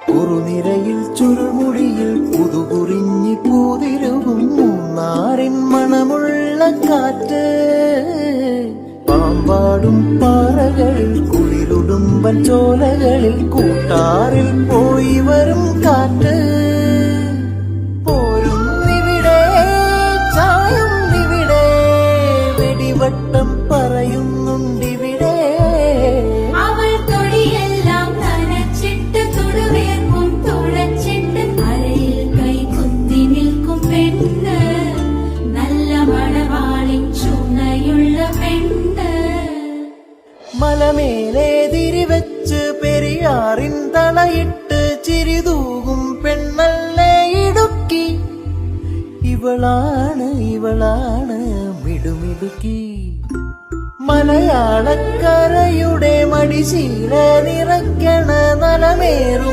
കുറുനിരയിൽ ചുരുൾമുടിയിൽ പുതുകുറിഞ്ഞി പൂതിരുവും മൂന്നാറിൻ മണമുള്ള കാറ്റ്, പാമ്പാടും പാറകളിൽ കുളിരുടുമ്പൻ ചോലകളിൽ കൂട്ടാറിൽ പോയി വരും കാറ്റ്. പോരുന്നിവിടെ ചായുന്നിവിടെ വെടിവട്ടം പറയുന്നുണ്ടിവിടെ. അവൾ തൊടിയെല്ലാം നനച്ചിട്ട് തൊടുവേർക്കും തുഴച്ചിട്ട് അരയിൽ കൈ കുത്തി നിൽക്കും പെണ്ണ്, നല്ല മണവാളിൻ ചുണയുള്ള പെണ്ണ്. മലമേലെ തിരിവെച്ച് പെരിയാറിൻ തളയിട്ട് ചിരിതൂകും പെണ്ണല്ലേ ഇടുക്കി. ഇവളാണ് മിടുമിടുക്കി. മലയാളക്കരയുടെ മടിശീല നിറയ്ക്കണ നലമേറും